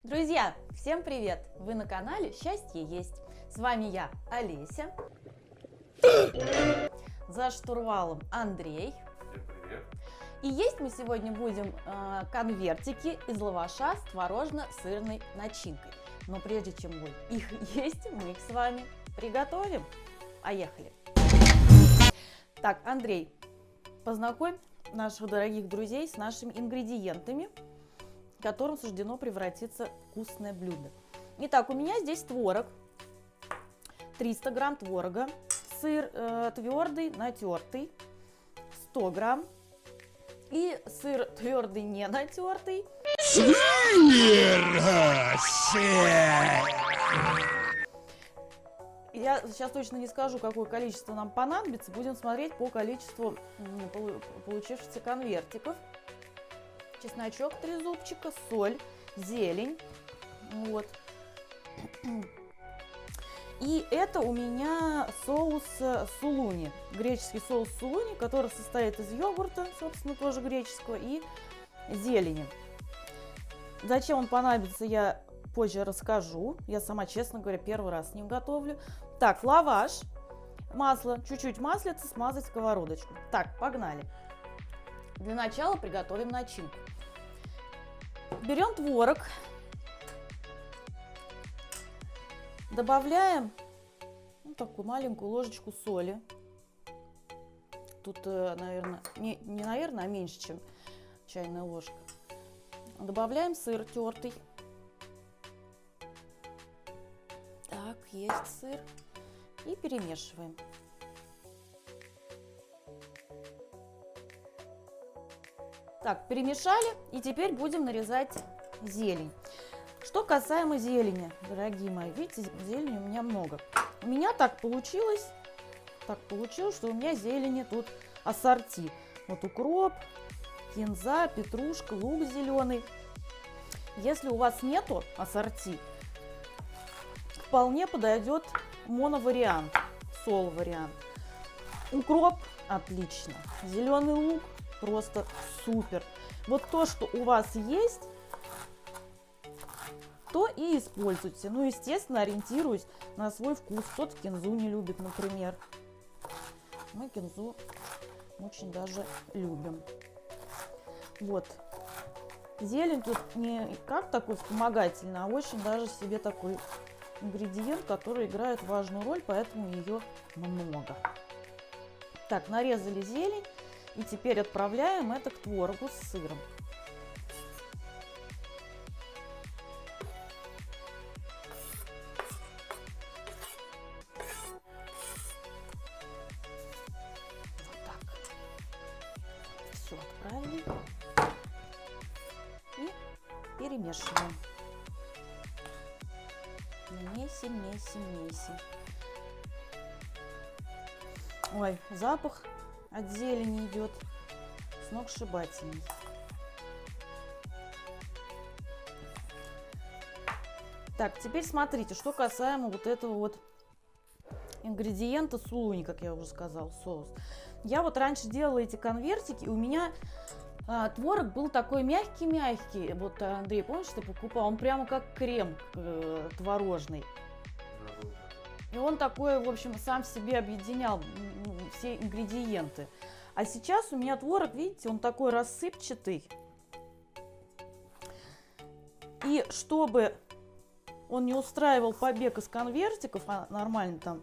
Друзья, всем привет! Вы на канале Счастье есть. С вами я, Олеся. За штурвалом Андрей. Всем привет! И есть мы сегодня будем конвертики из лаваша с творожно-сырной начинкой. Но прежде чем их есть, мы их с вами приготовим. Поехали! Так, Андрей, познакомь наших дорогих друзей с нашими ингредиентами, которым суждено превратиться в вкусное блюдо. Итак, у меня здесь творог, 300 грамм творога, сыр твердый, натертый, 100 грамм, и сыр твердый, не натертый. Я сейчас точно не скажу, какое количество нам понадобится, будем смотреть по количеству получившихся конвертиков. Чесночок 3 зубчика, соль, зелень, вот. И это у меня соус сулуни, греческий соус сулуни, который состоит из йогурта, собственно, тоже греческого, и зелени. Зачем он понадобится, я позже расскажу. Я сама, честно говоря, первый раз с ним готовлю. Так, лаваш, масло, чуть-чуть маслица, смазать сковородочку. Так, погнали. Для начала приготовим начинку. Берем творог, добавляем такую маленькую ложечку соли. Тут, наверное, не наверное, а меньше, чем чайная ложка. Добавляем сыр тертый. Так, есть сыр. И перемешиваем. Так, перемешали, и теперь будем нарезать зелень. Что касаемо зелени, дорогие мои, видите, зелени у меня много. У меня так получилось, что у меня зелени тут ассорти. Вот укроп, кинза, петрушка, лук зеленый. Если у вас нету ассорти, вполне подойдет моновариант, сол-вариант. Укроп отлично, зеленый лук просто супер. Вот то, что у вас есть, то и используйте. Ну, естественно, ориентируюсь на свой вкус. Кто-то кинзу не любит, например. Мы кинзу очень даже любим. Вот. Зелень тут не как такой вспомогательный, а очень даже себе такой ингредиент, который играет важную роль, поэтому ее много. Так, нарезали зелень. И теперь отправляем это к творогу с сыром. Вот так. Все отправили. И перемешиваем. Месим. Ой, запах от зелени идет сногсшибательный. Так, теперь смотрите, что касаемо вот этого вот ингредиента сулуни, как я уже сказала, соус. Я вот раньше делала эти конвертики, и у меня творог был такой мягкий-мягкий. Вот, Андрей, помнишь, ты покупал? Он прямо как крем творожный. И он такой, в общем, сам в себе объединял все ингредиенты. А сейчас у меня творог, видите, он такой рассыпчатый. И чтобы он не устраивал побег из конвертиков, а нормально там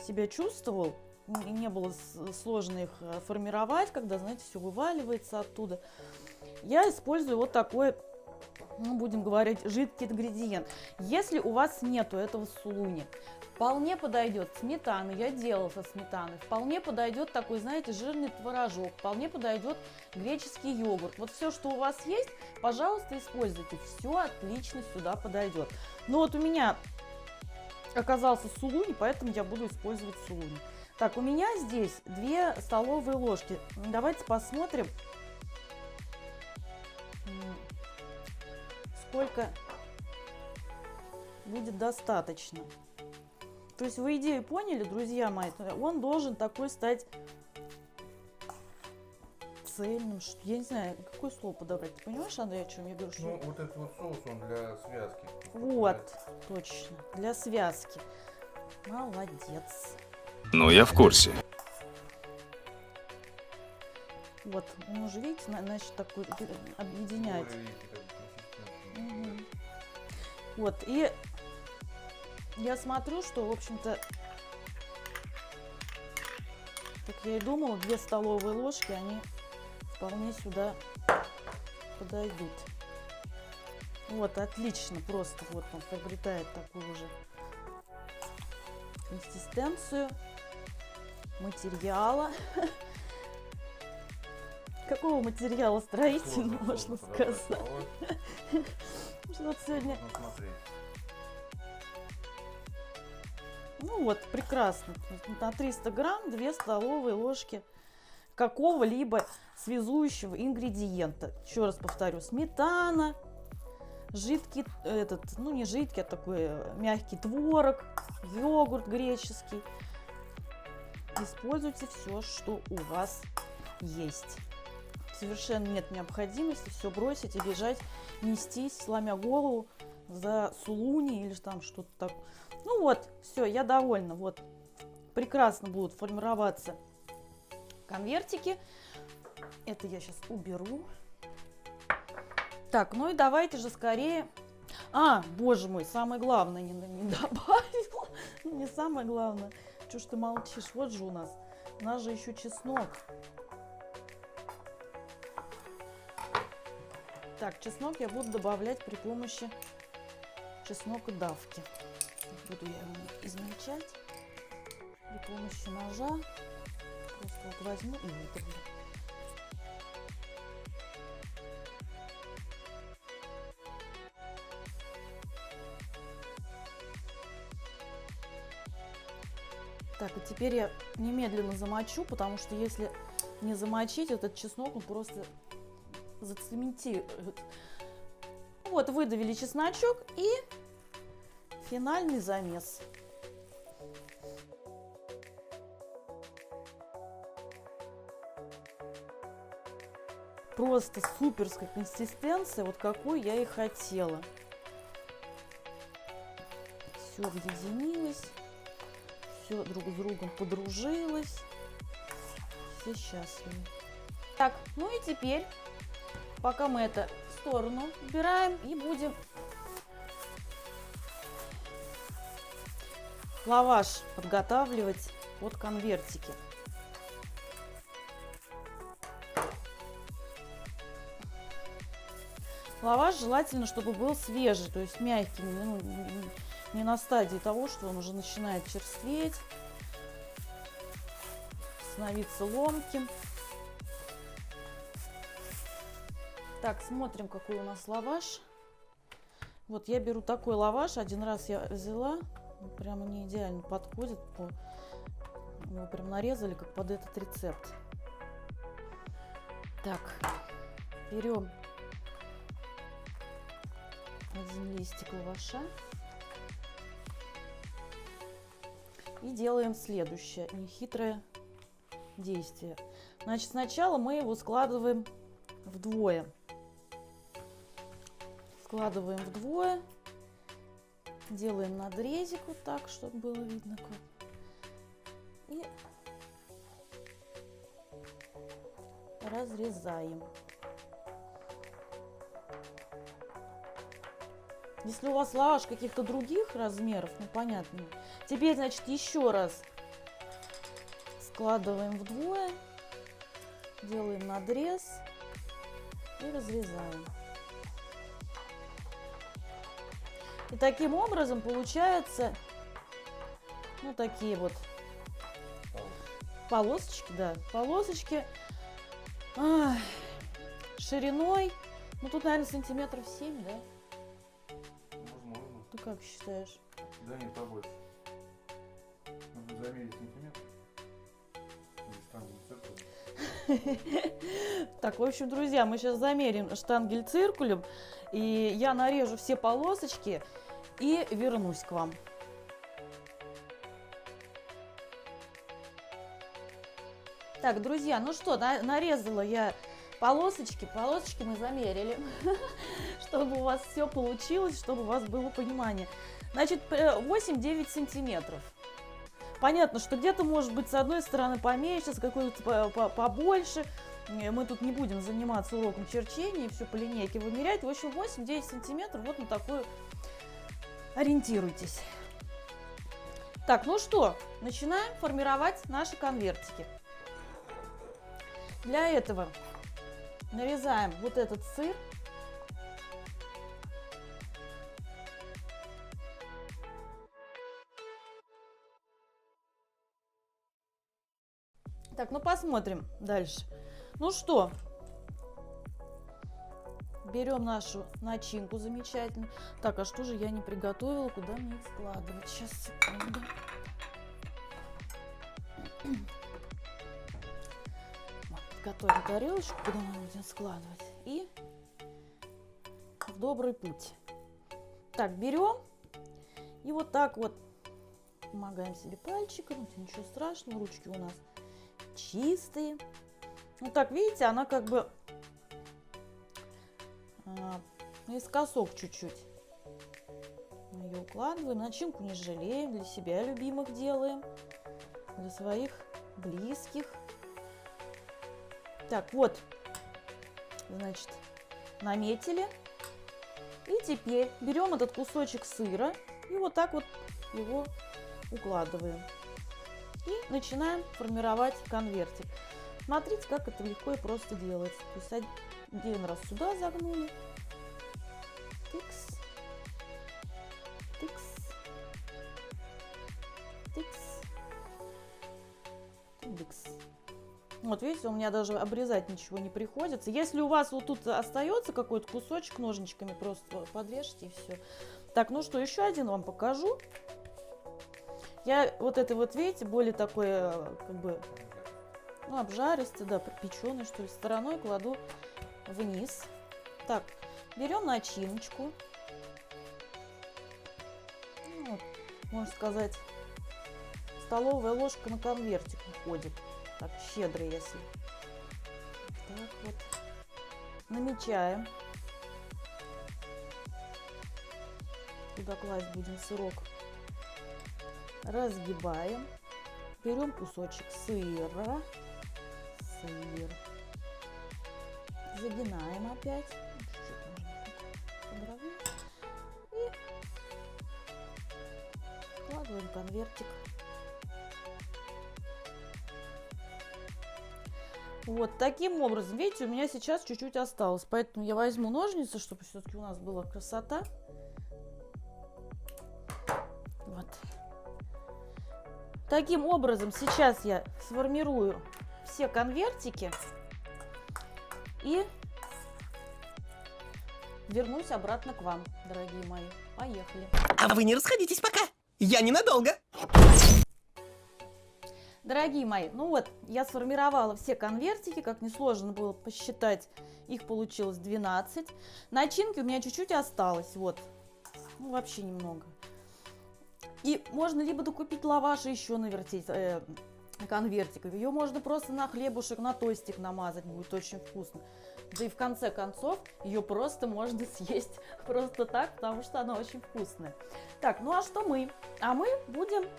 себя чувствовал, и не было сложно их формировать, когда, знаете, все вываливается оттуда, я использую вот такой, ну, будем говорить, жидкий ингредиент. Если у вас нету этого сулуни, вполне подойдет сметана, я делала со сметаной, вполне подойдет такой, знаете, жирный творожок, вполне подойдет греческий йогурт. Вот все, что у вас есть, пожалуйста, используйте, все отлично сюда подойдет. Но вот у меня оказался сулуни, поэтому я буду использовать сулуни. Так, у меня здесь 2 столовые ложки. Давайте посмотрим, сколько будет достаточно. То есть вы идею поняли, друзья мои? Он должен такой стать цельным, я не знаю, какое слово подобрать. Ты понимаешь, Андрей, о чем я говорю? Что... Ну, вот этот вот соус, он для связки. Вот, точно, для связки. Молодец. Ну, я в курсе. Вот, он уже, видите, значит, такой объединяет. Угу. Вот, и я смотрю, что, в общем-то, как я и думала, 2 столовые ложки, они вполне сюда подойдут. Вот, отлично, просто вот он приобретает такую уже консистенцию материала. Какого материала строительного, можно сказать. Вот сегодня. Ну вот, прекрасно. На 300 грамм 2 столовые ложки какого-либо связующего ингредиента. Еще раз повторю, сметана, жидкий, ну не жидкий, а такой мягкий творог, йогурт греческий. Используйте все, что у вас есть. Совершенно нет необходимости все бросить и бежать, нестись, сломя голову за сулуни или там что-то так. Ну вот, все, я довольна. Вот, прекрасно будут формироваться конвертики. Это я сейчас уберу. Так, ну и давайте же скорее. Боже мой, самое главное не добавила. Не самое главное. Чего ж ты молчишь? Вот же у нас. У нас же еще чеснок. Так, чеснок я буду добавлять при помощи чеснокодавки. Буду я его измельчать при помощи ножа. Просто вот возьму и выдавлю. Так, и теперь я немедленно замочу, потому что если не замочить, этот чеснок, он просто зацементирует. Вот, выдавили чесночок и финальный замес. Просто суперская консистенция, вот какой я и хотела. Все объединилось, все друг с другом подружилось, все счастливы. Так, ну и теперь, пока мы это в сторону убираем, и будем лаваш подготавливать под конвертики. Лаваш желательно, чтобы был свежий, то есть мягкий, ну, не на стадии того, что он уже начинает черстветь, становиться ломким. Так, смотрим, какой у нас лаваш. Вот я беру такой лаваш, один раз я взяла, прямо не идеально подходит, его прям нарезали как под этот рецепт. Так, берем один листик лаваша и делаем следующее нехитрое действие. Значит, сначала мы его складываем вдвое. Складываем вдвое, делаем надрезик вот так, чтобы было видно как. И разрезаем. Если у вас лаваш каких-то других размеров, ну понятно. Теперь, значит, еще раз складываем вдвое, делаем надрез и разрезаем. И таким образом получаются, ну, такие вот полосочки, да, полосочки шириной, ну, тут, наверное, сантиметров 7, да? Возможно. Ты как считаешь? Да нет, побольше. Нужно замерить сантиметр. Так, в общем, друзья, мы сейчас замерим штангель-циркулем, и я нарежу все полосочки и вернусь к вам. Так, друзья, ну что, нарезала я полосочки. Полосочки мы замерили, чтобы у вас все получилось, чтобы у вас было понимание. Значит, 8-9 сантиметров. Понятно, что где-то может быть с одной стороны поменьше, с какой-то побольше. Мы тут не будем заниматься уроком черчения, все по линейке вымерять. В общем, 8-9 сантиметров, вот на такую ориентируйтесь. Так, ну что, начинаем формировать наши конвертики. Для этого нарезаем вот этот сыр. Так, ну посмотрим дальше. Ну что, берем нашу начинку замечательную. Так, а что же я не приготовила? Куда мне их складывать? Сейчас, секунду. Готовим тарелочку, куда мы будем складывать. И в добрый путь. Так, берем и вот так вот помогаем себе пальчиком. Ничего страшного, ручки у нас чистые. Вот так, видите, она как бы наискосок чуть-чуть. Мы ее укладываем. Начинку не жалеем, для себя любимых делаем, для своих близких. Так, вот, значит, наметили. И теперь берем этот кусочек сыра и вот так вот его укладываем. И начинаем формировать конвертик. Смотрите, как это легко и просто делается. То есть один раз сюда загнули. Тыкс. Тыкс. Тыкс. Тыкс. Вот видите, у меня даже обрезать ничего не приходится. Если у вас вот тут остается какой-то кусочек, ножничками просто подрежьте и все. Так, ну что, еще один вам покажу. Я вот это вот, видите, более такой, как бы, ну, обжаристый, да, печеный, что ли, стороной кладу вниз. Так, берем начиночку. Ну, вот, можно сказать, столовая ложка на конвертик уходит. Так, щедрый, если. Так вот. Намечаем. Туда класть будем сырок. Разгибаем. Берем кусочек сыра. Сыр. Загинаем опять. Чуть-чуть можно подровнять. И складываем конвертик. Вот таким образом, видите, у меня сейчас чуть-чуть осталось, поэтому я возьму ножницы, чтобы все-таки у нас была красота. Вот. Таким образом, сейчас я сформирую все конвертики и вернусь обратно к вам, дорогие мои. Поехали. А вы не расходитесь пока, я ненадолго. Дорогие мои, ну вот, я сформировала все конвертики, как несложно было посчитать, их получилось 12. Начинки у меня чуть-чуть осталось, вот, ну вообще немного. И можно либо докупить лаваш и еще навертеть конвертиков, ее можно просто на хлебушек, на тостик намазать, будет очень вкусно. Да и в конце концов, ее просто можно съесть просто так, потому что она очень вкусная. Так, ну а что мы? А мы будем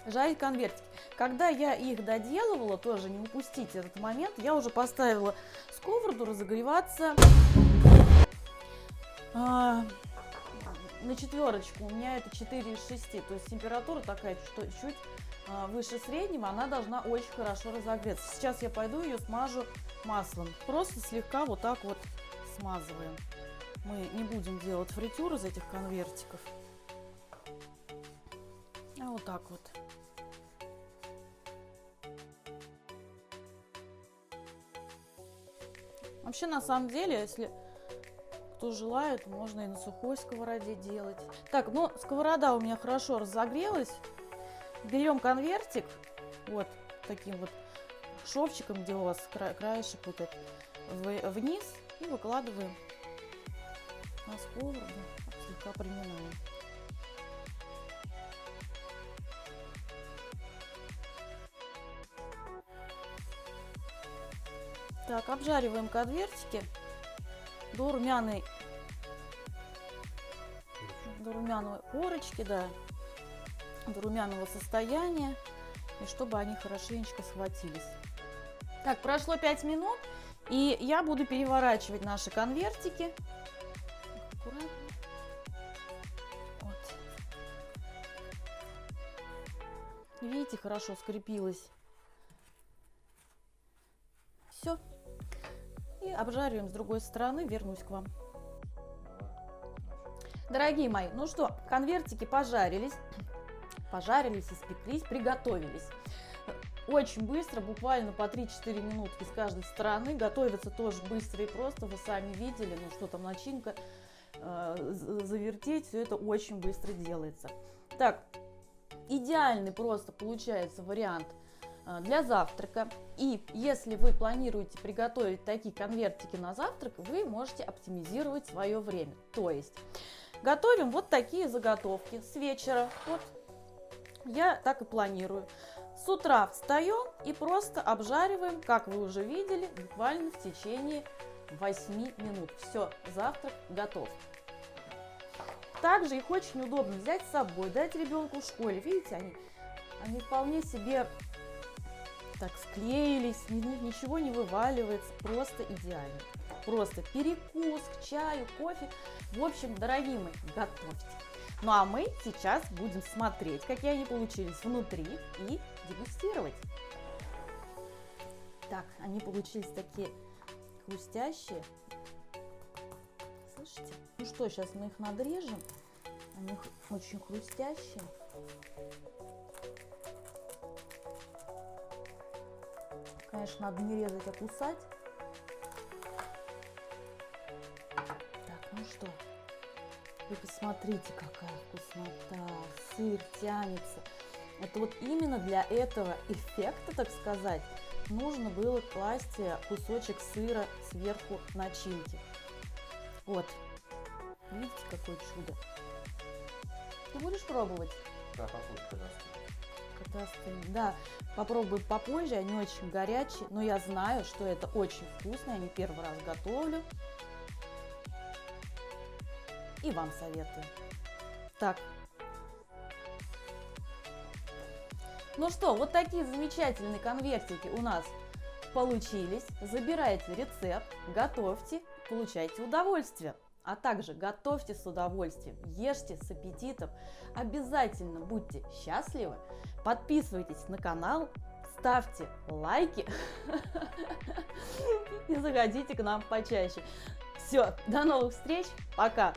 жарить конвертики. Когда я их доделывала, тоже не упустите этот момент, я уже поставила сковороду разогреваться на 4. У меня это 4 из 6, то есть температура такая чуть-чуть выше среднего, она должна очень хорошо разогреться. Сейчас я пойду ее смажу маслом. Просто слегка вот так вот смазываем. Мы не будем делать фритюр из этих конвертиков. А вот так вот. Вообще, на самом деле, если кто желает, можно и на сухой сковороде делать. Так, ну, сковорода у меня хорошо разогрелась. Берем конвертик, вот таким вот шовчиком, где у вас краешек вот этот, вниз, и выкладываем на сковороду, слегка приминаем. Так, обжариваем конвертики до румяной корочки, да, до румяного состояния, и чтобы они хорошенечко схватились. Так, прошло 5 минут, и я буду переворачивать наши конвертики. Аккуратно. Вот. Видите, хорошо скрепилось. Все. И обжариваем с другой стороны, вернусь к вам. Дорогие мои, ну что, конвертики пожарились, испеклись, приготовились. Очень быстро, буквально по 3-4 минутки с каждой стороны. Готовится тоже быстро и просто, вы сами видели, ну что там, начинка, завертеть, все это очень быстро делается. Так, идеальный просто получается вариант для завтрака. И если вы планируете приготовить такие конвертики на завтрак, вы можете оптимизировать свое время. То есть готовим вот такие заготовки с вечера. Вот я так и планирую. С утра встаем и просто обжариваем, как вы уже видели, буквально в течение 8 минут. Все, завтрак готов. Также их очень удобно взять с собой, дать ребенку в школе. Видите, они вполне себе так склеились, ничего не вываливается, просто идеально. Просто перекус к чаю, кофе. В общем, дорогие мои, готовьте. Ну а мы сейчас будем смотреть, какие они получились внутри, и дегустировать. Так, они получились такие хрустящие. Слышите? Ну что, сейчас мы их надрежем. Они очень хрустящие. Конечно, надо не резать, а кусать. Так, ну что? Вы посмотрите, какая вкуснота, сыр тянется. Это вот именно для этого эффекта, так сказать, нужно было класть кусочек сыра сверху начинки. Вот. Видите, какое чудо? Ты будешь пробовать? Да, попозже, когда остынет. Когда остынет. Да, попробуй попозже, они очень горячие, но я знаю, что это очень вкусно, я не первый раз готовлю. И вам советую. Так. Ну что, вот такие замечательные конвертики у нас получились. Забирайте рецепт, готовьте, получайте удовольствие. А также готовьте с удовольствием, ешьте с аппетитом. Обязательно будьте счастливы. Подписывайтесь на канал, ставьте лайки и заходите к нам почаще. Все, до новых встреч, пока!